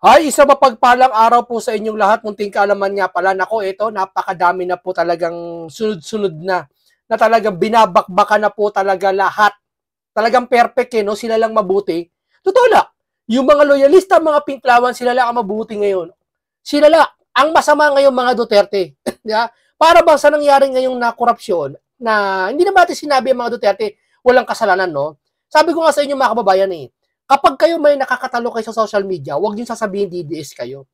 Ay, isa mapagpalang araw po sa inyong lahat. Munting kaalaman nga pala. Nako, ito, napakadami na po talagang sunod-sunod na talagang binabakbaka na po talaga lahat. Talagang perfect no? Sila lang mabuti. Totoo lang, yung mga loyalista, mga pinklawan, sila lang ang mabuti ngayon. Sila lang, ang masama ngayon mga Duterte. Yeah? Para ba sa nangyari ngayong na korupsyon, na hindi naman natin sinabi ang mga Duterte, walang kasalanan, no? Sabi ko nga sa inyo mga kababayan kapag kayo may nakakatalo kayo sa social media, huwag niyo sasabihin DDS kayo.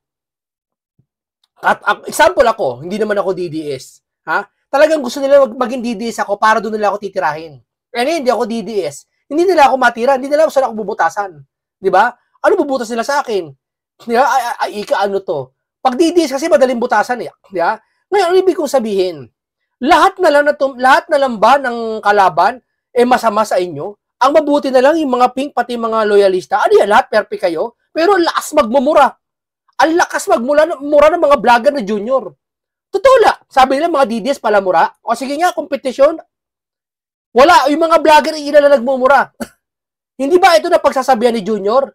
At example ako, hindi naman ako DDS. Ha? Talagang gusto nila maging DDS ako para doon nila ako titirahin. Hindi ako DDS. Hindi nila ako matira, hindi nila ako bubutasan. 'Di ba? Ano bubutas nila sa akin? Di ba? Ano to? Pag DDS kasi madaling butasan eh. Di ba? Ngayon, ibig kong sabihin, lahat na lang ba ng kalaban masama sa inyo? Ang mabuti na lang yung mga pink, pati mga loyalista, yan lahat, perfect kayo. Pero ang lakas magmumura. Ang lakas magmura ng mga vlogger na junior. Totoo lang. Sabi nila mga DDS pala mura. O sige nga, kompetisyon. Wala. Yung mga vlogger, ilan na nagmumura. Hindi ba ito na pagsasabihan ni junior?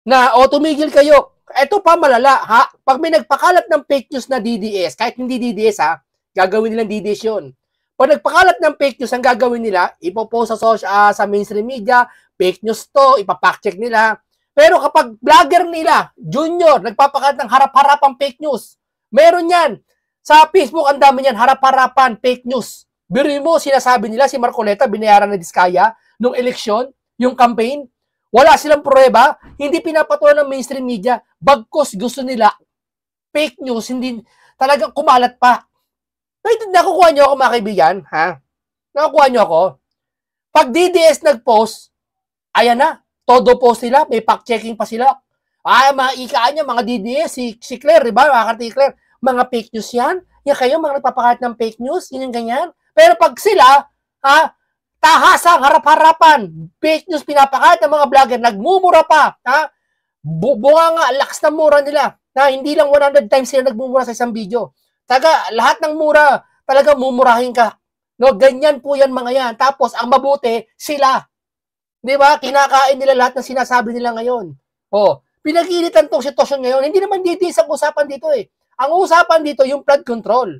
Na, tumigil kayo. Ito pa malala, ha? Pag may nagpakalat ng fake news na DDS, kahit hindi DDS, ha? Gagawin nilang DDS yun. Pag nagpakalat ng fake news, ang gagawin nila, ipopost sa mainstream media, fake news to, ipapack-check nila. Pero kapag vlogger nila, junior, nagpapakalat ng harap-harapang fake news, meron yan. Sa Facebook, ang dami yan, harap-harapan, fake news. Biro mo, sinasabi nila, si Marcoleta, binayaran na Diskaya, nung eleksyon, yung campaign, wala silang pruweba, hindi pinapatulan ng mainstream media, bagkos gusto nila, fake news, hindi talagang kumalat pa. Nakukuha nyo ako mga kaibigan, ha? Nakukuha nyo ako? Pag DDS nag-post, ayan na, todo post nila, may fact-checking pa sila. Mga ikaan niya, mga DDS, si Claire, di ba? Mga Claire, mga fake news yan? Yan kayo, mga nagpapakalat ng fake news? Yun yung ganyan. Pero pag sila, tahasang, harap-harapan, fake news pinapakalat ng mga vlogger, nagmumura pa, ha? Bunga nga, lakas ng mura nila. Hindi lang 100 times sila nagmumura sa isang video. Lahat ng mura, talaga mumurahin ka. No, ganyan po yan mga yan. Tapos, ang mabuti, sila. Di ba? Kinakain nila lahat ng sinasabi nila ngayon. Pinag-iinitan tong sitwasyon ngayon. Hindi naman dito isang usapan dito Ang usapan dito, yung flood control.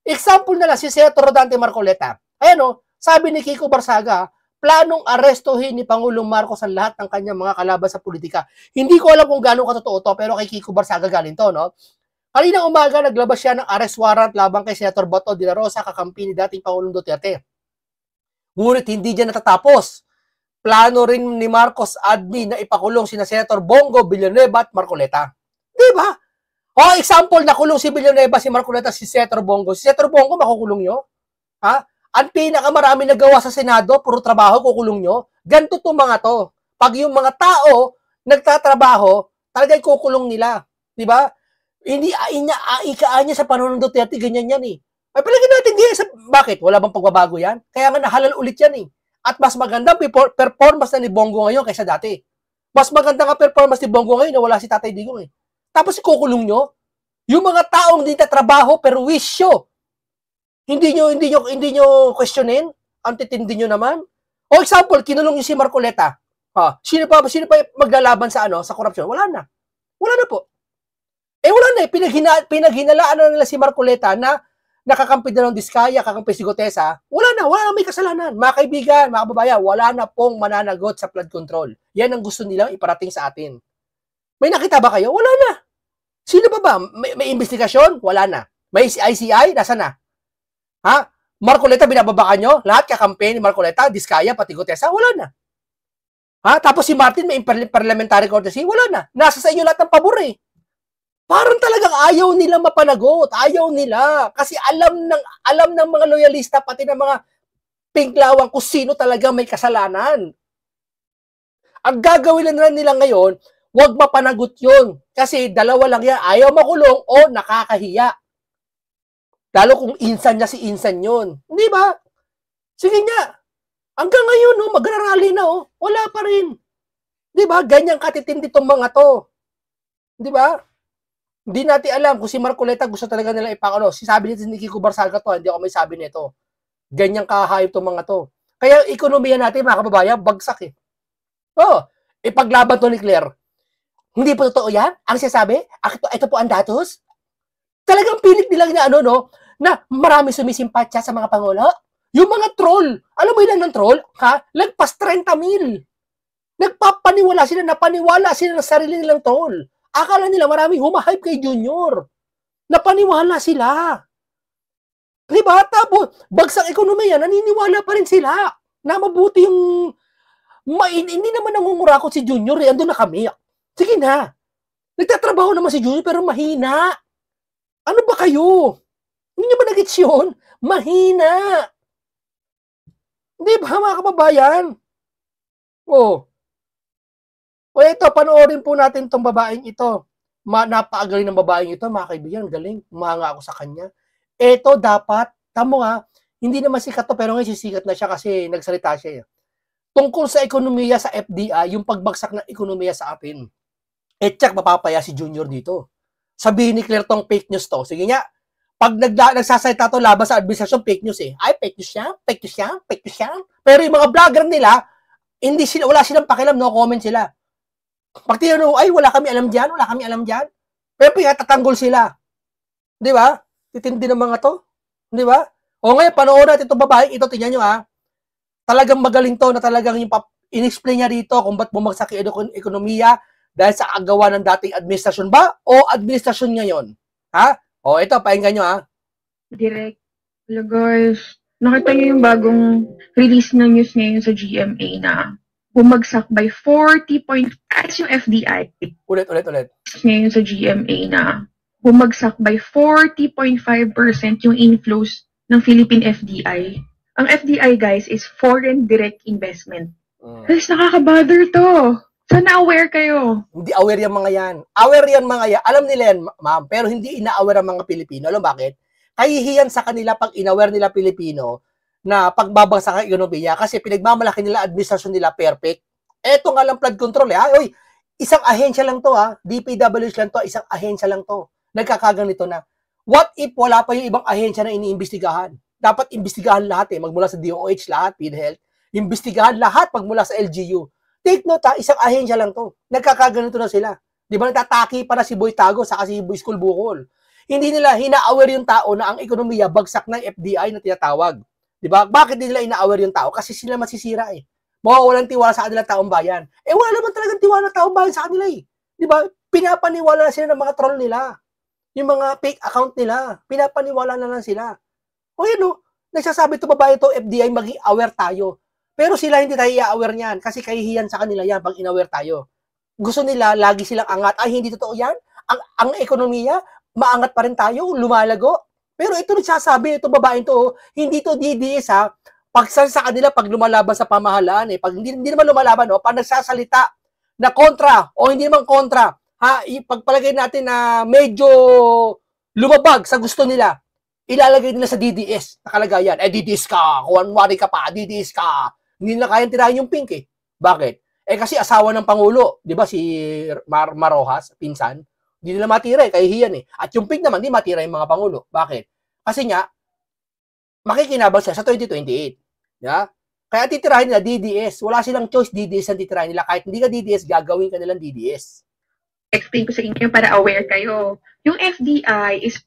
Example na lang, si Senator Rodante Marcoleta. Ayan sabi ni Kiko Barsaga, planong arestuhin ni Pangulong Marcos ang lahat ng kanyang mga kalaban sa politika. Hindi ko alam kung gaano katotoo to, pero kay Kiko Barsaga galing to, no? Kaninang umaga, naglabas siya ng arrest warrant labang kay Senator Bato de la Rosa, kakampi ni dating Pangulong Duterte. Ngunit hindi dyan natatapos. Plano rin ni Marcos admin na ipakulong sina Senator Bongo, Villanueva at Marcoleta. Diba? Example, nakulong si Villanueva, si Marcoleta, si Senator Bongo. Si Senator Bongo, makukulong nyo? Ha? Ang pinakamarami nagawa sa Senado, puro trabaho, kukulong nyo? Ganito itong mga to. Pag yung mga tao nagtatrabaho, talagang kukulong nila. Diba? Hindi ikaan niya sa panahon ng Duterte, ganyan yan Ay, palagay natin bakit? Wala bang pagbabago yan? Kaya nga nahalal ulit yan At mas magandang performance na ni Bongo ngayon kaysa dati. Mas maganda nga performance ni Bongo ngayon na wala si Tatay Digong Tapos ikukulong nyo, yung mga taong hindi trabaho pero wisyo. Hindi nyo questionin? Ang titindi nyo naman? Example, kinulong nyo si Marcoleta. Sino pa maglalaban sa korupsyon? Wala na. Wala na po. Wala na pinaghinalaan na nila si Marcoleta na nakakampi na ng Diskaya, kakampi si Gutesa. Wala na may kasalanan. Mga kaibigan, mga kababayan, wala na pong mananagot sa flood control. Yan ang gusto nilang iparating sa atin. May nakita ba kayo? Wala na. Sino ba? May investigasyon? Wala na. May ICI? Nasa na? Marcoleta, binababakan nyo? Lahat kakampi ni Marcoleta, Diskaya, pati Gutesa? Wala na. Tapos si Martin, may parliamentary courtesy? Wala na. Nasa sa inyo lahat ng pabor Parang talagang ayaw nila mapanagot. Ayaw nila. Kasi alam ng mga loyalista, pati ng mga pinglawang kung sino talaga may kasalanan. Ang gagawin na nila ngayon, huwag mapanagot yun. Kasi dalawa lang yan. Ayaw makulong o nakakahiya. Lalo kung insan niya si insan yun. Hindi ba? Sige nga. Hanggang ngayon, magrarally na, wala pa rin. Di ba? Ganyang katitindi itong mga to. Di ba? Hindi natin alam kung si Marcoleta gusto talaga nila ipakalo. Sabi nito ni Kiko Barsaga to, hindi ako may sabi nito. Ganyang kahayop itong mga to. Kaya ekonomiya natin, mga kababayan, bagsak Ipaglaban to ni Claire. Hindi po totoo yan? Ang sinasabi? Ito po ang datos? Talagang pilit nilang na na marami sumisimpatya sa mga pangulo. Yung mga troll, alam mo ilan ng troll? Lagpas 30,000. Napaniwala sila ng sarili nilang troll. Akala nila maraming humahype kay Junior. Napaniwala sila. Diba? Tapos, bagsak ekonomiya, naniniwala pa rin sila na mabuti yung hindi naman nangungurakot si Junior, andun na kami. Sige na. Nagtatrabaho naman si Junior pero mahina. Ano ba kayo? Hindi nyo ba nagets yun? Mahina. Di ba mga kababayan? O ito, panoorin po natin tong babaeng ito. Napakagaling ng babaeng ito, mga kaibigan. Galing. Umanga ako sa kanya. Ito dapat, tamo hindi naman sikat to, pero ngayon sisikat na siya kasi nagsalita siya. Tungkol sa ekonomiya sa FDI, yung pagbagsak ng ekonomiya sa atin. Tsak, mapapaya si Junior dito. Sabihin ni Claire tong fake news to. Sige nga, pag nagsasalita to laban sa administrasyon, fake news Ay, fake news yan, fake news yan, fake news yan. Pero yung mga vlogger nila, wala silang pakialam, no comment sila. Pag tinanong, ay, wala kami alam dyan. Pero pinatatanggol sila. Di ba? Titindi ng mga to. Di ba? O ngayon, panoorin natin itong babae. Ito, tingnan nyo Talagang magaling to na talagang yung in-explain niya rito kung ba't bumagsak yung ekonomiya dahil sa agawa ng dating administrasyon ba o administrasyon ngayon? O ito, painggan nyo Direct. Hello guys. Nakita niyo yung bagong release na news ngayon sa GMA na bumagsak by 40 point, as yung FDI. Ulit. Ngayon sa GMA na bumagsak by 40.5% yung inflows ng Philippine FDI. Ang FDI, guys, is Foreign Direct Investment. Guys, nakaka-bother to. Sana aware kayo. Hindi aware yung mga yan. Aware yan mga yan. Alam nila yan, ma'am, pero hindi ina-aware ang mga Pilipino. Alam bakit? Kahihiyan sa kanila pag in-aware nila Pilipino na pagbabagsak ang ekonomiya kasi pinagmamalaki nila administrasyon nila perfect. Eto nga lang flood control Uy, isang ahensya lang to DPWH lang to, isang ahensya lang to. Nagkakaganito na. What if wala pa yung ibang ahensya na iniimbestigahan? Dapat imbestigahan lahat magmula sa DOH lahat, PhilHealth. Imbestigahan lahat magmula sa LGU. Take note isang ahensya lang to. Nagkakaganito na sila. Di ba nagtataki para si Boy Tago sa si Boy School Bukol. Hindi nila hina-aware yung tao na ang ekonomiya bagsak ng FDI na tinatawag. Di ba? Bakit nila ina-aware yung tao? Kasi sila masisira Mawawalan tiwala sa kanilang taong bayan. Wala naman talagang tiwala taong bayan sa kanila Di ba? Pinapaniwala sila ng mga troll nila. Yung mga fake account nila. Pinapaniwala na lang sila. O nagsasabi ito babae ito, FDI, maging aware tayo. Pero sila hindi tayo i-aware niyan kasi kahihiyan sa kanila yan pag in-aware tayo. Gusto nila, lagi silang angat. Ay, hindi totoo yan. Ang ekonomiya, maangat pa rin tayo, lumalago. Pero ito nagsasabi, itong babae ito, hindi to DDS Pag sa kanila, pag lumalaban sa pamahalaan, pag hindi naman lumalaban, pag nagsasalita na kontra o hindi naman kontra, ipagpalagay natin na medyo lumabag sa gusto nila, ilalagay nila sa DDS na kalagayan. DDS ka, kuwanwari ka pa, DDS ka. Hindi na kayang tirahin yung pink Bakit? Kasi asawa ng Pangulo, di ba si Marojas, pinsan, hindi nila matira kahihiyan At yung pink naman, di matira yung mga Pangulo. Bakit? Kasi nga, makikinabang siya sa 2028. Yeah? Kaya titirahin nila DDS. Wala silang choice, DDS ang titirahin nila. Kahit hindi ka DDS, gagawin ka nilang DDS. Explain ko sa inyo para aware kayo. Yung FDI is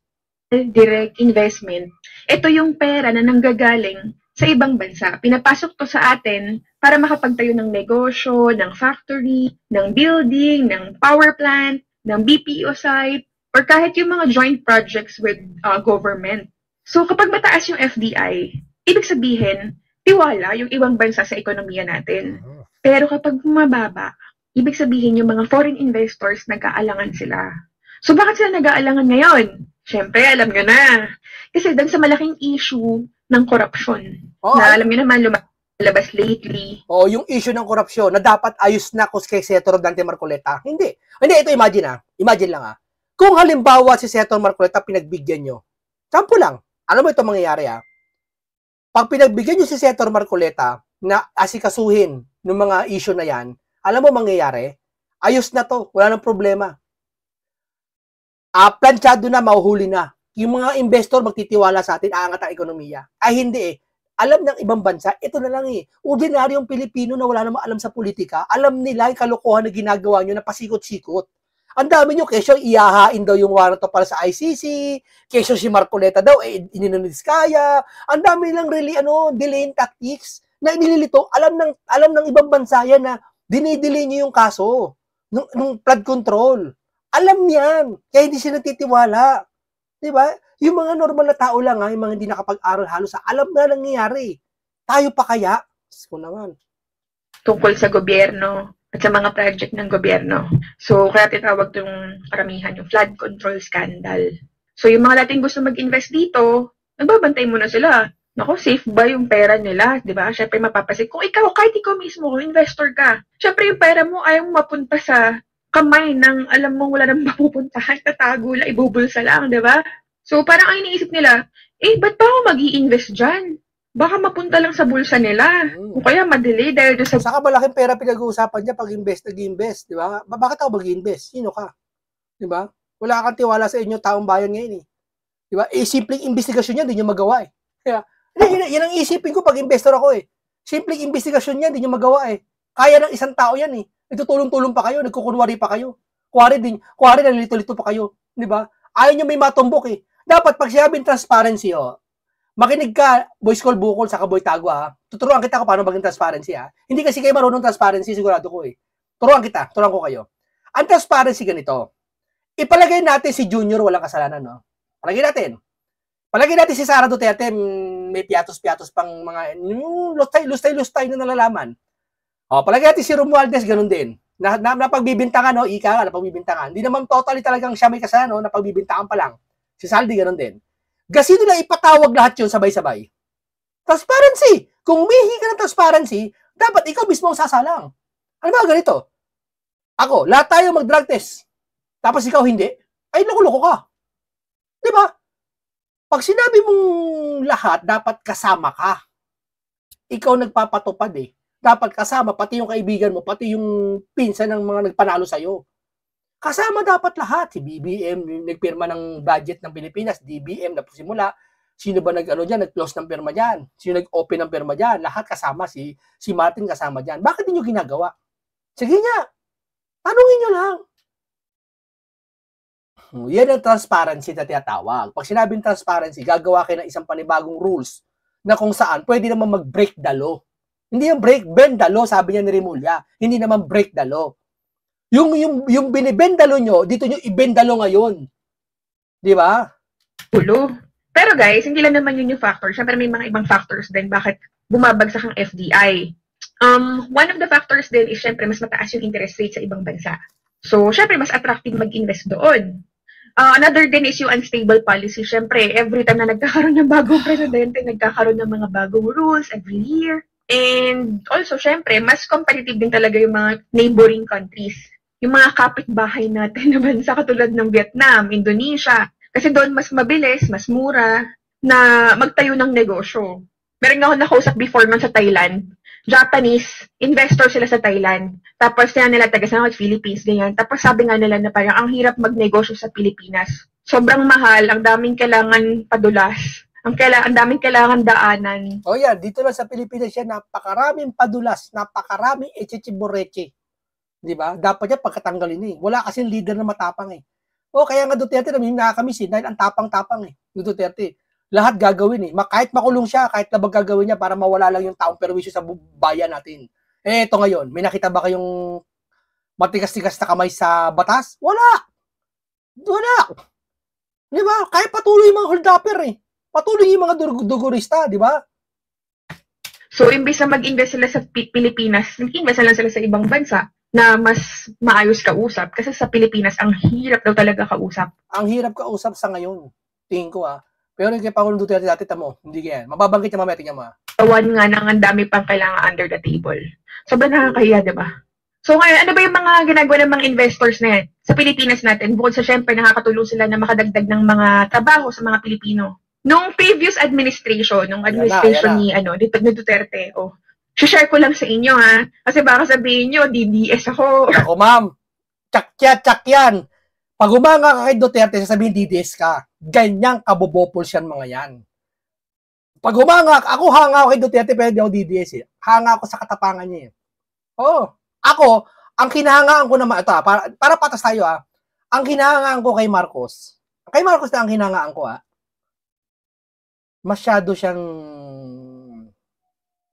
direct investment. Ito yung pera na nanggagaling sa ibang bansa. Pinapasok to sa atin para makapagtayo ng negosyo, ng factory, ng building, ng power plant, ng BPO site, or kahit yung mga joint projects with government. So kapag mataas yung FDI, ibig sabihin, tiwala yung ibang bansa sa ekonomiya natin. Pero kapag mababa, ibig sabihin yung mga foreign investors nag-aalangan sila. So bakit sila nag-aalangan ngayon? Siyempre, alam nyo na. Kasi doon sa malaking issue ng korupsyon. Na alam nyo naman, lumalabas lately. Yung issue ng korupsyon na dapat ayos na kay Senator Dante Marcoleta. Hindi, ito imagine Imagine lang Kung halimbawa si Senator Marcoleta pinagbigyan nyo, sample lang. Alam mo itong mangyayari Pag pinagbigyan nyo si Senator Marcoleta na asikasuhin ng mga issue na yan, alam mo mangyayari? Ayos na to. Wala nang problema. Planchado na, mahuhuli na. Yung mga investor magtitiwala sa atin, aangat ang ekonomiya. Ay hindi Alam ng ibang bansa, ito na lang Ordinaryong Pilipino na wala namang alam sa politika, alam nila yung kalokohan na ginagawa nyo na pasikot-sikot. Ang dami nyo, kesyo iyahain daw yung warrant para sa ICC, kesyo si Marcoleta daw, ininoniskaya. Ang dami lang really, delaying tactics na inililito. Alam ng ibang bansa yan na dinidelay nyo yung kaso nung flood control. Alam niyan, kaya hindi sila nagtitiwala. Diba? Yung mga normal na tao lang, yung mga hindi nakapag-aral halos, alam na nangyayari. Tayo pa kaya? Ko naman. Tungkol sa gobyerno at sa mga project ng gobyerno. So, kaya tinawag itong karamihan yung flood control scandal. So, yung mga dating gusto mag-invest dito, nagbabantay muna sila. Naku, safe ba yung pera nila? Diba? Siyempre, mapapasit. Kung ikaw, kahit ikaw mismo, investor ka, siyempre yung pera mo ayaw mapunta sa kamay ng alam mo wala nang mapupuntahan, tatago lang, ibubulsa lang, diba? So, parang ang iniisip nila, ba't pa ako mag-i-invest dyan? Baka mapunta lang sa bulsa nila. O kaya madelay dahil doon sa... Saka malaking pera pinag-uusapan niya pag nag-invest, di ba? Bakit ako mag-invest? Sino ka? Di ba? Wala kang tiwala sa inyo, taong bayan ngayon eh. Di ba? Simpleng investigasyon niya, hindi niyo magawa eh. Kaya, yan ang isipin ko pag investor ako eh. Simpleng investigasyon niya, hindi niyo magawa eh. Kaya ng isang tao yan eh. Nagtutulong-tulong pa kayo, nagkukunwari pa kayo. Kuwari nalilito-lito pa kayo. Di ba? Ayaw niyo may matumbok eh. Dapat pag sinabing transparency, makinig ka, Boys Call Bukol sa Kaboy Tagwa, tuturuan kita kung paano maging transparency, Hindi kasi kayo marunong transparency, sigurado ko eh. Turuan ko kayo. Ang transparency ganito, ipalagay natin si Junior walang kasalanan, no? Palagay natin si Sara Duterte, may piatos-piatos pang mga, lustay-lustay na nalalaman. Palagay natin si Romualdez, ganun din. Napagbibintangan, no? Ika nga, napagbibintangan. Hindi naman totally talagang siya may kasalanan, no? Napagbibintangan pa lang. Si Saldi, ganun din. Gasino lang ipatawag lahat yun sabay-sabay? Transparency. Kung umihi ka ng transparency, dapat ikaw mismo ang sasalang. Ano ba ganito? Ako, lahat tayo mag-drug test. Tapos ikaw hindi. Ay, loko-loko ka. Diba? Pag sinabi mong lahat, dapat kasama ka. Ikaw nagpapatupad eh. Dapat kasama, pati yung kaibigan mo, pati yung pinsan ng mga nagpanalo sa'yo. Kasama dapat lahat. Si BBM, nagpirma ng budget ng Pilipinas, DBM, na simula. Sino ba nag-close ng pirma dyan? Sino nag-open ng pirma dyan? Lahat kasama. Si Martin kasama dyan. Bakit niyo ginagawa? Sige nga. Tanungin nyo lang. Yan ang transparency na tinatawag. Pag sinabing transparency, gagawa kayo ng isang panibagong rules na kung saan pwede naman mag-break the law. Hindi yung bend the law, sabi niya ni Rimulya. Hindi naman break the law. Yung binibendalo nyo, dito nyo ibendalo ngayon. Di ba? Ulo. Pero guys, hindi lang naman yun yung factor. Siyempre may mga ibang factors din bakit bumabagsak ang FDI. One of the factors din is siyempre mas mataas yung interest rate sa ibang bansa. So, siyempre mas attractive mag-invest doon. Another din is yung unstable policy. Siyempre, every time na nagkakaroon ng bagong presidente, nagkakaroon ng mga bagong rules every year. And also, siyempre, mas competitive din talaga yung mga neighboring countries. Yung mga kapitbahay natin na bansa katulad ng Vietnam, Indonesia. Kasi doon mas mabilis, mas mura na magtayo ng negosyo. Meron ako nakausap before man sa Thailand. Japanese, investor sila sa Thailand. Tapos yan nila taga sa Philippines, ganyan. Tapos sabi nga nila na parang ang hirap magnegosyo sa Pilipinas. Sobrang mahal, ang daming kailangan padulas. Ang daming kailangan daanan. Dito lang sa Pilipinas yan, napakaraming padulas, napakaraming echichiboreche. Di ba? Dapat yan pagkatanggalin eh. Wala kasing leader na matapang eh. Kaya nga Duterte namin nakakamiss eh, dahil ang tapang-tapang eh. Duterte. Lahat gagawin eh. Kahit makulong siya, kahit labag gagawin niya para mawala lang yung taong perwisyo sa bayan natin. Ito ngayon, may nakita ba kayong matigas-tigas na kamay sa batas? Wala! Di ba? Kahit patuloy yung mga hold-upper eh. Patuloy yung mga dugurista, di ba? So, imbis na mag-invest sila sa Pilipinas, nag-invest lang sila sa ibang bansa na mas maayos kausap. Kasi sa Pilipinas, ang hirap daw talaga kausap. Ang hirap kausap sa ngayon. Tingin ko Pero kay Pangulong Duterte dati, hindi ganyan. Mababanggit niya mamaya, tingnan mo. Tawan nga nang ang dami pang kailangan under the table. Sobrang nakakahiya, diba? So ngayon, ano ba yung mga ginagawa ng mga investors na yan? Sa Pilipinas natin, bukod sa syempre nakakatulong sila na makadagdag ng mga trabaho sa mga Pilipino. Nung previous administration, ni Duterte, share ko lang sa inyo kasi baka sabihin nyo, DDS ako. Ako ma'am, tsak yan. Pag umanga ka kay Duterte, sasabihin DDS ka. Ganyang kabobopols yan mga yan. Pag umanga, hanga ako kay Duterte, pero di ako DDS eh. Hanga ako sa katapangan niya eh. Ako, ang kinahangaan ko naman, ito para patas tayo Ang hinahangaan ko kay Marcos na ang hinahangaan ko, masyado siyang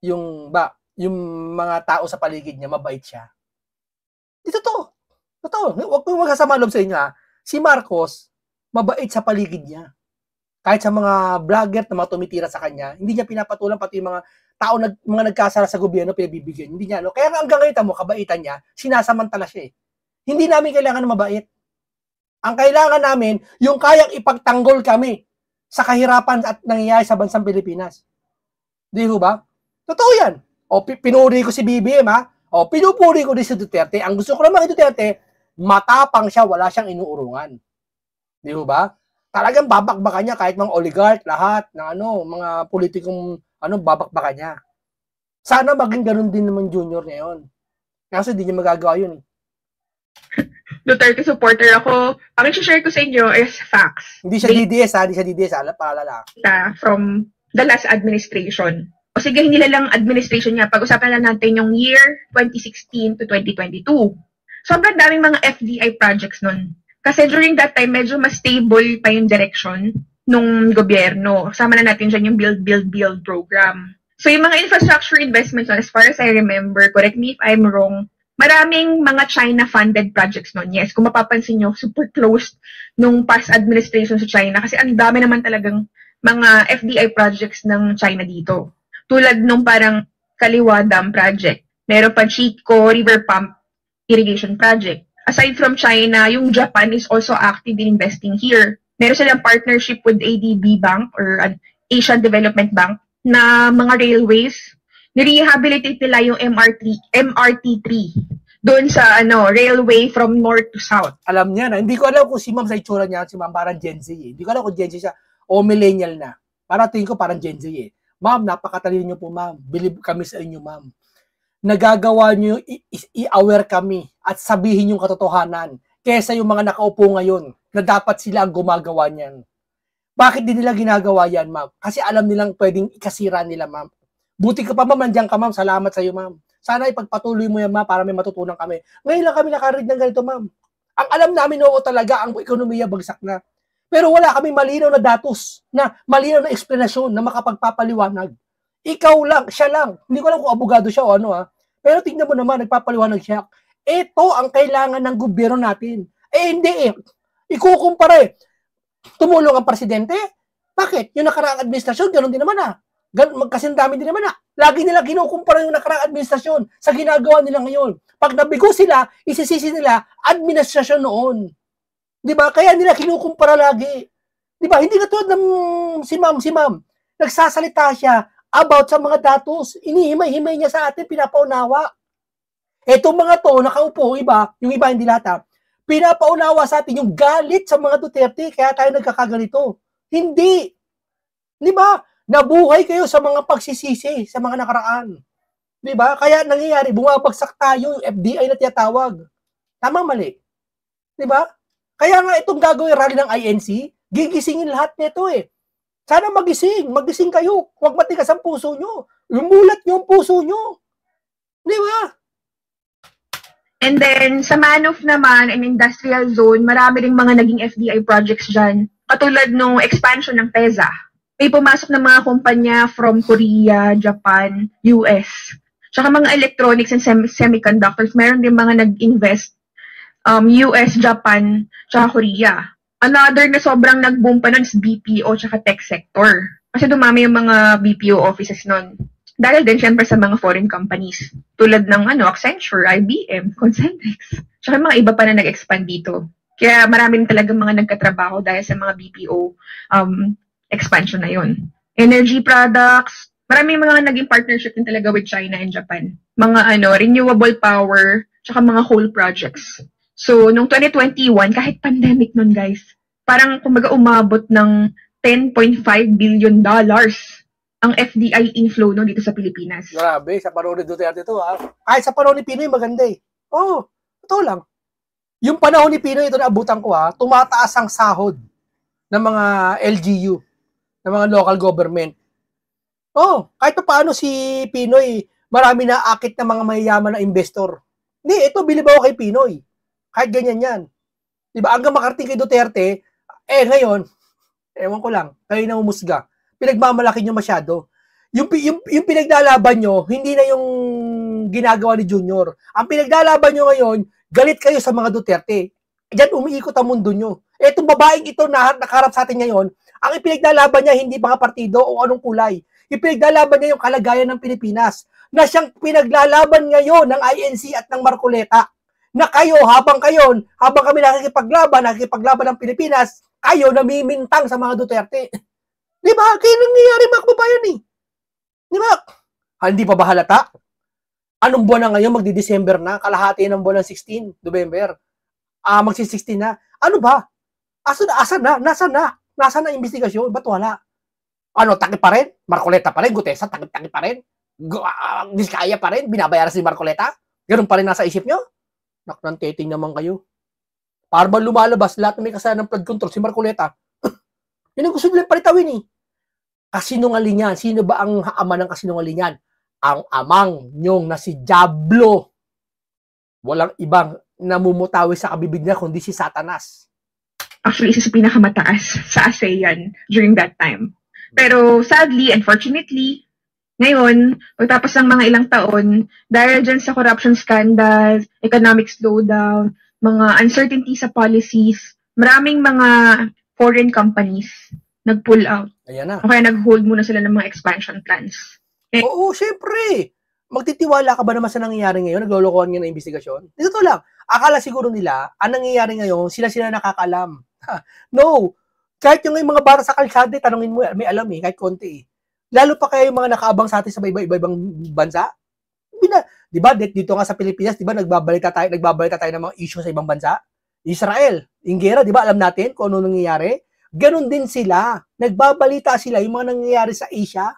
yung mga tao sa paligid niya, mabait siya. Di totoo. Huwag ko magsasama loob sa inyo, Si Marcos, mabait sa paligid niya. Kahit sa mga vlogger na mga tumitira sa kanya, hindi niya pinapatulan, pati yung mga tao, mga nagkasala sa gobyerno, pinabibigyan. Hindi niya, Kaya nga hanggang ngayon mo, kabaitan niya, sinasamantala siya. Hindi namin kailangan mabait. Ang kailangan namin, yung kayang ipagtanggol kami sa kahirapan at nangyayari sa bansang Pilipinas. Di ba? Totoo yan. O, pinuri ko si BBM, O, pinupuri ko din si Duterte. Ang gusto ko naman kay Duterte, matapang siya, wala siyang inuurungan. Di ba? Talagang babakbakan niya kahit mga oligarch, lahat ng mga politikong babakbakan niya. Sana maging ganun din naman Junior ngayon. Kasi hindi niya magagawa yun. Duterte supporter ako. Ang i-share ko sa inyo is facts. Hindi siya DDS, Hindi siya DDS, paalala. From the last administration. O sige, hindi lang administration niya. Pag-usapan lang natin yung year 2016 to 2022. Sobrang daming mga FDI projects nun. Kasi during that time, medyo mas stable pa yung direction nung gobyerno. Kasama na natin dyan yung Build program. So yung mga infrastructure investments, as far as I remember, correct me if I'm wrong, maraming mga China-funded projects nun. Yes, kung mapapansin nyo, super close nung past administration sa China kasi ang dami naman talagang mga FDI projects ng China dito. Tulad nung parang Kaliwa Dam project. Meron pa Chico River Pump Irrigation Project. Aside from China, yung Japan is also active in investing here. Meron silang partnership with ADB Bank or Asian Development Bank na mga railways. Nirehabilitate nila yung MRT3 doon sa railway from north to south. Alam niya na. Hindi ko alam kung si ma'am sa itsura niya, si ma'am parang Gen Z. Hindi ko alam kung Gen Z siya o millennial na. Para tingin ko parang Gen Z . Ma'am, napakatalino niyo po ma'am. Believe kami sa inyo ma'am. Nagagawa niyo i-aware kami at sabihin yung katotohanan kaysa yung mga nakaupo ngayon na dapat sila ang gumagawa niyan. Bakit din nila ginagawa yan, ma'am? Kasi alam nilang pwedeng ikasira nila, ma'am. Buti ka pa, ma'am, nandiyan ka, ma'am. Salamat sa iyo, ma'am. Sana ipagpatuloy mo yan, ma'am, para may matutunan kami. Ngayon lang kami nakarinig ng ganito, ma'am. Ang alam namin, oo talaga, ang ekonomiya bagsak na. Pero wala kami malinaw na datos, malinaw na eksplanasyon na makapagpapaliwanag. Ikaw lang, siya lang. Hindi ko alam kung abogado siya o Pero tingnan mo naman, nagpapaliwanag siya. Ito ang kailangan ng gobyerno natin. Hindi . Ikukumpara . Tumulong ang presidente? Bakit? Yung nakaraang administrasyon, ganoon din naman Magkasindami din naman Lagi nila kinukumpara yung nakaraang administrasyon sa ginagawa nila ngayon. Pag nabigo sila, isisisi nila administrasyon noon. Di ba? Kaya nila kinukumpara lagi. Di ba? Hindi katulad ng si ma'am. Nagsasalita siya about sa mga datos. Inihimay-himay niya sa atin, pinapaunawa. Etong mga to, nakaupo, yung iba hindi lahat pinapaunawa sa atin yung galit sa mga Duterte, kaya tayo nagkakaganito. Hindi. Di ba? Nabuhay kayo sa mga pagsisisi, sa mga nakaraan. Di ba? Kaya nangyayari, bumabagsak tayo, yung FDI na tiyatawag. Tama, mali. Di ba? Kaya nga itong gagawin rally ng INC, gigisingin lahat nito . Sana magising kayo. Huwag matigas ang puso nyo. Lumulat nyo ang puso nyo. Di ba? And then, sa Manof naman, an industrial zone, marami ring mga naging FDI projects dyan. Katulad nung expansion ng PEZA. May pumasok ng mga kumpanya from Korea, Japan, US. Tsaka mga electronics and semiconductors. Meron din mga nag-invest US, Japan, tsaka Korea. Another na sobrang nag-boom pa nun is BPO tsaka tech sector. Kasi dumami yung mga BPO offices nun. Dahil din syempre sa mga foreign companies. Tulad ng Accenture, IBM, Concentrix. Tsaka mga iba pa na nag-expand dito. Kaya marami talaga mga nagkatrabaho dahil sa mga BPO expansion na yun. Energy products, marami mga naging partnership din talaga with China and Japan. Mga renewable power, tsaka mga coal projects. So, noong 2021, kahit pandemic nun, guys, parang kumbaga umabot ng $10.5 billion ang FDI inflow dito sa Pilipinas. Grabe, sa panahon ni Duterte ito Kahit sa panahon ni Pinoy, maganda totoo lang. Yung panahon ni Pinoy, ito naabutan ko tumataas ang sahod ng mga LGU, ng mga local government. Kahit pa paano si Pinoy, marami na akit na mga mayayaman na investor. Hindi, ito bilib ako kay Pinoy. Kahit ganyan yan. Di ba? Hanggang makarating kay Duterte, ngayon, ewan ko lang, kayo na umusga. Pinagmamalaki nyo masyado. Yung pinaglalaban nyo, hindi na yung ginagawa ni Junior. Ang pinaglalaban nyo ngayon, galit kayo sa mga Duterte. Diyan umiikot ang mundo nyo. Etong babaeng ito na nakaharap sa atin ngayon, ang ipinaglalaban niya hindi mga partido o anong kulay. Ipinaglalaban niya yung kalagayan ng Pilipinas na siyang pinaglalaban ngayon ng INC at ng Marcoleta. Na kayo, habang kami nakikipaglaban ng Pilipinas, kayo namimintang sa mga Duterte. Di ba? Kaya nangyayari mga kababayan eh. Di ba? Hindi pa ba halata? Anong buwan na ngayon? Magdi-December na. Kalahati ng buwan ng 16, November. Magsi-16 na. Ano ba? Asan na? Nasaan na? Nasaan na investigasyon? Ba't wala? Ano, takip pa rin? Marcoleta pa rin? Gutesa, takip pa rin? Diskaya pa rin? Binabayaran si Marcoleta? Ganun pa rin nasa isip nyo? Naknanteting naman kayo. Para ba lumalabas lahat na may kasalanan ng flood control si Marcoleta? Yun ang gusto nila palitawin eh. Kasinungalingan. Sino ba ang ama ng kasinungalingan? Ang amang nyong na si Diablo. Walang ibang namumutawi sa kabibig niya kundi si Satanas. Actually, isa sa pinakamataas sa ASEAN during that time. Pero sadly, unfortunately, ngayon, pagtapos ng mga ilang taon, dahil dyan sa corruption scandals, economic slowdown, mga uncertainty sa policies, maraming mga foreign companies nag-pull out. Ayan na. O kaya nag-hold muna sila ng mga expansion plans. Oo, syempre. Magtitiwala ka ba naman sa nangyayari ngayon? Naglolokohan nga ng investigasyon? Dito lang. Akala siguro nila, ang nangyayari ngayon, sila nakakalam. No. Kahit yung mga bara sa kalsada, tanongin mo, may alam eh, kahit konti eh. Lalo pa kaya yung mga nakaabang sa atin sa iba-ibang bansa. Di ba, dito nga sa Pilipinas, di ba, nagbabalita tayo ng mga issue sa ibang bansa. Israel, yung gera, di ba, alam natin kung ano nangyayari. Ganon din sila. Nagbabalita sila yung mga nangyayari sa Asia.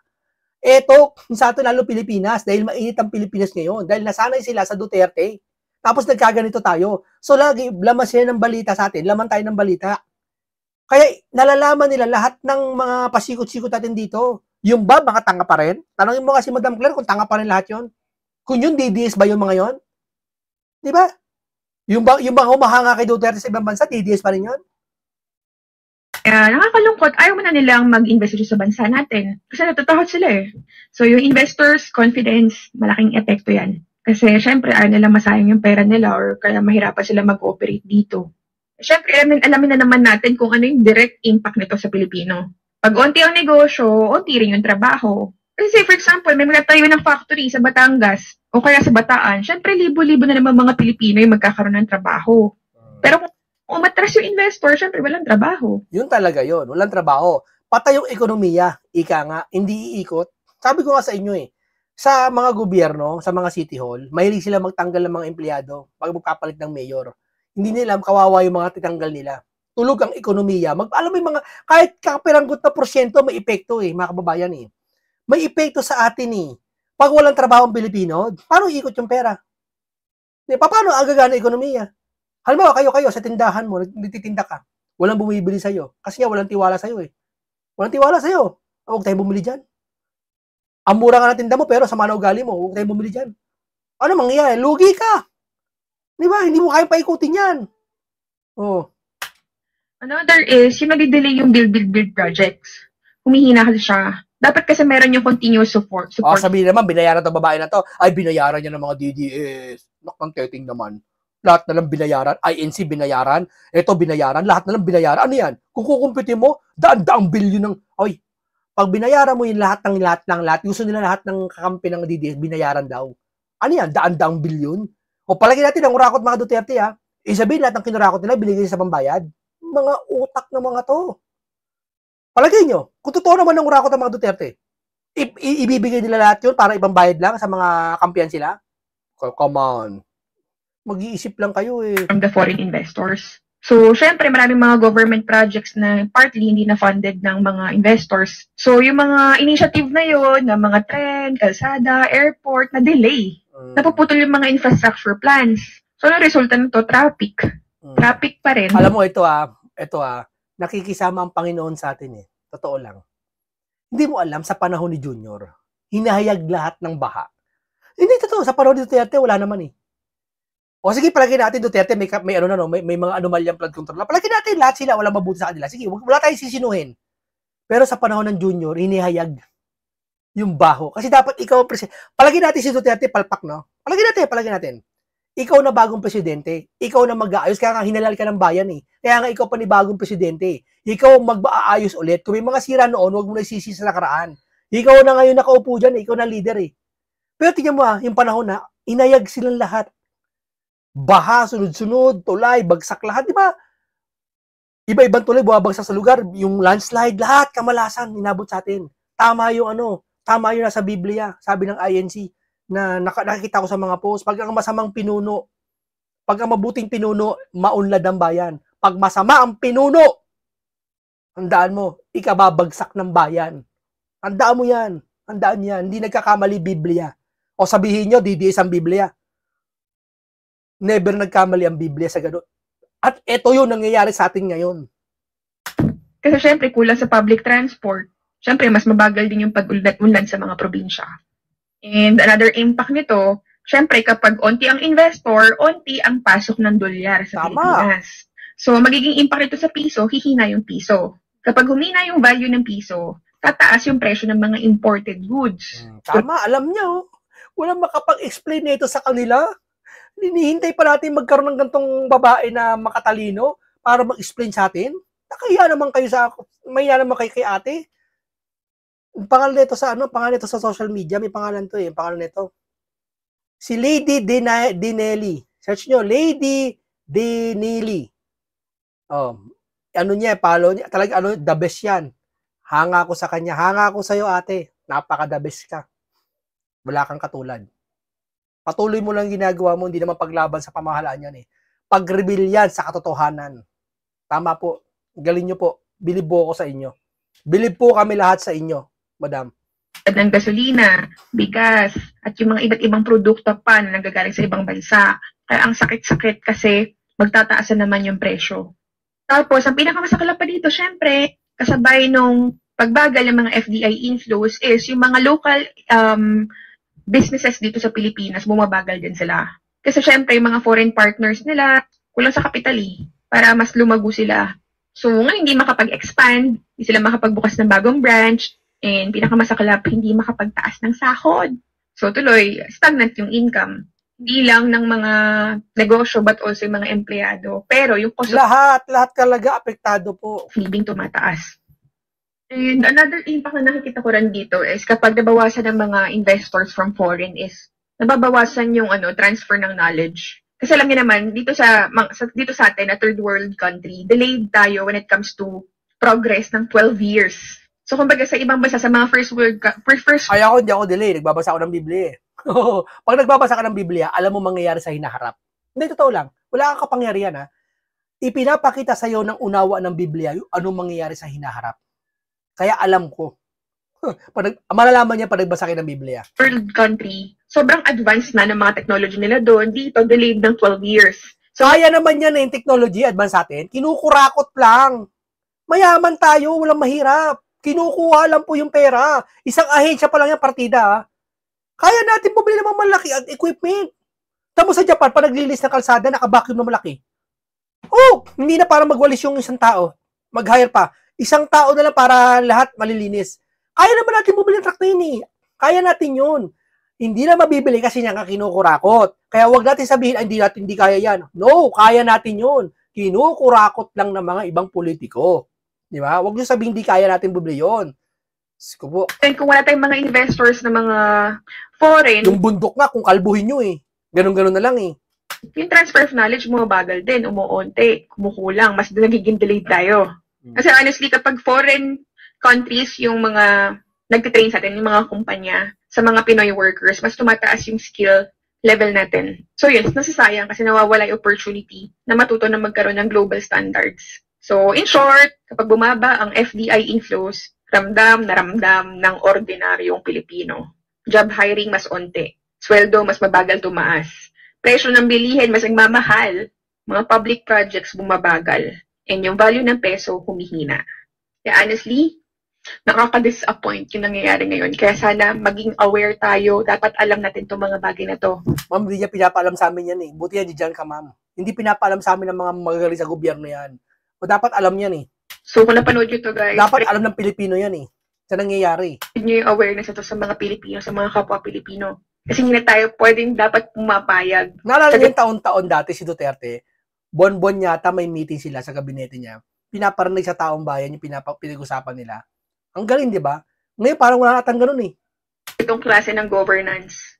Eto, sa atin lalo Pilipinas, dahil mainit ang Pilipinas ngayon, dahil nasanay sila sa Duterte. Tapos nagkaganito tayo. So lagi, laman sila ng balita sa atin, laman tayo ng balita. Kaya nalalaman nila lahat ng mga pasikot-sikot natin dito. Yung ba, mga tanga pa rin? Tanongin mo kasi Madam Claire kung tanga pa rin lahat yon. Kung yun, DDS ba yung mga yon? Di ba? Yung ba humahanga kay Duterte sa ibang bansa, DDS pa rin yun? Nakakalungkot, ayaw mo na nilang mag-invest sa bansa natin. Kasi natatakot sila eh. So yung investors, confidence, malaking epekto yan. Kasi syempre, ayaw nila masayang yung pera nila or kaya mahirapan sila mag-operate dito. Syempre, alamin na naman natin kung ano yung direct impact nito sa Pilipino. Pag onti ang negosyo, onti rin yung trabaho. Kasi for example, may magtatayo ng factory sa Batangas o kaya sa Bataan, syempre libo-libo na naman mga Pilipino yung magkakaroon ng trabaho. Pero kung umatras yung investor, syempre walang trabaho. Yun talaga yun, walang trabaho. Patay yung ekonomiya, ika nga, hindi iikot. Sabi ko nga sa inyo eh, sa mga gobyerno, sa mga city hall, mahilig sila magtanggal ng mga empleyado pag magpapalit ng mayor. Hindi nila kawawa yung mga titanggal nila. Tulog ang ekonomiya. Alam mo yung mga, kahit kapiranggot na porsyento, may epekto eh, mga kababayan eh. May epekto sa atin eh. Pag walang trabaho ang Pilipino, paano ikot yung pera? Paano agagana ang ekonomiya? Halimbawa, kayo sa tindahan mo, nagtitinda ka, walang bumibili sa'yo. Kasi nga, walang tiwala sa'yo eh. Walang tiwala sa'yo. Huwag tayong bumili dyan. Ang mura nga na tinda mo, pero sa mana ugali mo, huwag tayong bumili dyan. Ano mangyayari? Lugi ka. Di ba? Hindi mo kayang paikutin yan. Oh. Another is, yung nag-delay yung build projects. Humihina kasi siya. Dapat kasi meron yung continuous support. Sabihin naman, binayaran to babae na to. Ay, binayaran niya ng mga DDS. Nakang-teting naman. Lahat na lang binayaran. INC binayaran. Ito binayaran. Lahat na lang binayaran. Ano yan? Kung kukumpitin mo, daan-daang bilyon ng... Ay, pag binayaran mo yung lahat, gusto nila lahat ng kakampi ng DDS, binayaran daw. Ano yan? Daan-daang bilyon? O palagi natin ang urakot mga Duterte ha. Isabihin lahat ng kinurakot nila, binigay sa pambayad. Mga utak na mga to. Palagay nyo, kung totoo naman ng urakot ng mga Duterte, ibibigay nila lahat yun para ibang bayad lang sa mga kampiyan sila? Come on. Mag-iisip lang kayo eh. From the foreign investors. So, syempre, maraming mga government projects na partly hindi na funded ng mga investors. So, yung mga initiative na yun, na mga tren, kalsada, airport, na delay. Napuputol yung mga infrastructure plans. So, ano resulta nito? Traffic. Traffic pa rin. Alam mo, ito nakikisama ang Panginoon sa atin eh. Totoo lang. Hindi mo alam, sa panahon ni Junior, hinahayag lahat ng baha. Hindi totoo, sa panahon ni Duterte, wala naman eh. O sige, palagay natin Duterte, may ano na, no, may mga anomalyang flood control na. Palagay natin lahat sila, walang mabuti sa kanila. Sige, wala tayong sisinuhin. Pero sa panahon ng Junior, hinihayag yung baho. Kasi dapat ikaw, palagay natin si Duterte palpak, no? Palagay natin. Ikaw na bagong presidente. Ikaw na mag-aayos. Kaya nga hinalal ka ng bayan eh. Kaya nga ikaw pa ni bagong presidente. Ikaw mag-aayos ulit. Kung may mga sira noon, huwag mo na isisi sa nakaraan. Ikaw na ngayon nakaupo dyan, ikaw na leader eh. Pero tingnan mo yung panahon na, inayag silang lahat. Baha, sunod-sunod, tulay, bagsak lahat, di ba? Iba-ibang tulay, bumabagsak sa lugar. Yung landslide, lahat, kamalasan, inabot sa atin. Tama yung nasa Biblia, sabi ng INC, na nakikita ko sa mga post. Pag ang masamang pinuno, pag ang mabuting pinuno, maunlad ang bayan. Pag masama ang pinuno, handaan mo, ikababagsak ng bayan. Handaan mo yan. Handaan yan. Hindi nagkakamali Biblia. O sabihin nyo, DDS ang Biblia. Never nagkamali ang Biblia sa gano'n. At ito yung nangyayari sa atin ngayon. Kasi syempre, kulang sa public transport. Syempre, mas mabagal din yung pag-unlad sa mga probinsya. And another impact nito, syempre, kapag onti ang investor, onti ang pasok ng dolyar sa Pilipinas. So, magiging impact ito sa piso, hihina yung piso. Kapag humina yung value ng piso, tataas yung presyo ng mga imported goods. Tama, alam nyo. Walang makapag-explain nito sa kanila. Hinihintay pa natin magkaroon ng gantong babae na makatalino para mag-explain sa atin. Nakaya naman kayo kay ate. Pangalan nito sa social media, may pangalan to eh, pangalan nito. Si Lady Dinelli. Search nyo, Lady Dinelli. Oh, ano niya, follow niya, talaga the best yan. Hanga ako sa kanya, hanga ako sa'yo ate. Napaka-the best ka. Wala kang katulad. Patuloy mo lang ginagawa mo, hindi naman paglaban sa pamahalaan yan eh. Pag-reveal yan sa katotohanan. Tama po. Galing nyo po. Bilib po ako sa inyo. Bilib po kami lahat sa inyo, madam. Ng gasolina, bigas, at yung mga iba't ibang produkto pa na nanggagaling sa ibang bansa. Kaya ang sakit-sakit kasi magtataasan naman yung presyo. Tapos, ang pinakamasaklap pa dito, syempre, kasabay nung pagbagal ng mga FDI inflows is yung mga local businesses dito sa Pilipinas, bumabagal din sila. Kasi syempre, yung mga foreign partners nila, kulang sa kapital para mas lumago sila. So, nga hindi makapag-expand, hindi sila makapagbukas ng bagong branch, and pinakamasaklap, hindi makapagtaas ng sahod. So, tuloy, stagnant yung income. Hindi lang ng mga negosyo, but also yung mga empleyado. Pero yung cost of lahat talaga apektado po. living tumataas. And another impact na nakikita ko rin dito is kapag nabawasan ng mga investors from foreign is nababawasan yung transfer ng knowledge. Kasi alam niyo naman, dito sa atin, na third world country, delayed tayo when it comes to progress ng 12 years. So kumbaga sa ibang bansa, sa mga Ay ako, hindi ako delay. Nagbabasa ako ng Biblia eh. Pag nagbabasa ka ng Biblia, alam mo mangyayari sa hinaharap. Hindi, totoo lang. Wala kang kapangyarihan ha. Ipinapakita sa'yo ng unawa ng Biblia yung anong mangyayari sa hinaharap. Kaya alam ko. Malalaman niya pag nagbasa kayo ng Biblia. Third country, sobrang advanced na ng mga technology nila doon. Dito, delayed ng 12 years. So, kaya naman yan yung technology, advance natin. Kinukurakot lang. Mayaman tayo, walang mahirap. Kinukuha lang po yung pera. Isang ahensya pa lang yung partida. Kaya natin bumili ng mga malaki at equipment. Tamo sa Japan, pa naglilis ng kalsada, nakabacuum na malaki. Oh, hindi na para magwalis yung isang tao. Mag-hire pa. Isang tao na lang para lahat malilinis. Kaya naman natin bumili ng truck na yun eh. Kaya natin yun. Hindi na mabibili kasi niya kinukurakot. Kaya wag natin sabihin, hindi kaya yan. No, kaya natin yun. Kinukurakot lang ng mga ibang politiko. Di ba? Wag nyo sabihin hindi kaya natin bumili yun. And kung wala tayong mga investors na mga foreign, yung bundok nga, kung kalbuhin nyo eh. Ganun-ganun na lang eh. Yung transfer of knowledge bumabagal din, umuunti, kumukulang, mas nagiging delayed tayo. Kasi honestly, kapag foreign countries yung mga nagtitrain sa atin, yung mga kumpanya, sa mga Pinoy workers, mas tumataas yung skill level natin. So yun, nasasayang kasi nawawala yung opportunity na matuto na magkaroon ng global standards. So in short, kapag bumaba ang FDI inflows, ramdam na ramdam ng ordinaryong Pilipino. Job hiring mas onti. Sweldo mas mabagal tumaas. Presyo ng bilihin mas nagmamahal. Mga public projects bumabagal. And yung value ng peso humihina. Kaya honestly, Nakaka-disappoint yung nangyayari ngayon. Kaya sana maging aware tayo. Dapat alam natin itong mga bagay na to. Ma'am, hindi niya pinapaalam sa amin yan eh. Buti yan, dyan ka, ma'am. Hindi pinapaalam sa amin ng mga magagaling sa gobyerno yan. O dapat alam yan eh. So kung napanood nyo to guys, Dapat alam ng Pilipino yan eh. Sa nangyayari. nyo yung awareness ito sa mga Pilipino, sa mga kapwa Pilipino. Kasi hindi na tayo pwedeng dapat pumapayag. Naalala niyo yung taon-taon dati si Duterte, bon-bon yata may meeting sila sa gabinete niya. Pinaparinig sa taong bayan yung pinag-usapan nila. Ang galing, di ba? Ngayon parang wala natang ganun eh. Itong klase ng governance.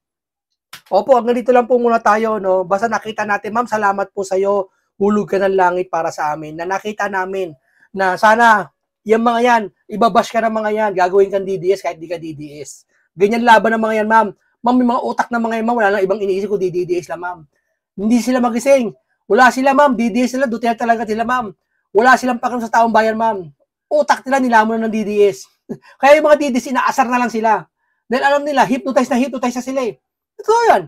Opo, hanggang dito lang po muna tayo, no? Basta nakita natin, ma'am, salamat po sa'yo. Hulog ka ng langit para sa amin. Na nakita namin na sana, yung mga yan, ibabash ka ng mga yan, gagawin kang DDS kahit di ka DDS. Ganyan laban ng mga yan, ma'am. Ma'am, yung mga utak ng mga yan, ma'am, wala lang ibang iniisip ko, DDS lang, ma'am. Hindi sila magising. Wala sila, ma'am. DDS sila, Duterte talaga sila, ma'am. Wala silang pakialam sa taong bayan, ma'am. Utak nila, nilamon na ng DDS. Kaya yung mga DDS, inaasar na lang sila. Dahil alam nila, hypnotize na sila eh. Ito yan.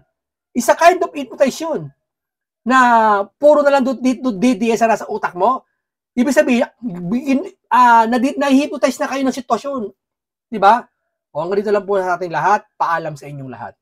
Isa kind of hypnotization na puro na lang DDS na nasa utak mo. Ibig sabihin, na-hypnotize na kayo ng sitwasyon. Diba? O hanggang dito lang po sa ating lahat. Paalam sa inyong lahat.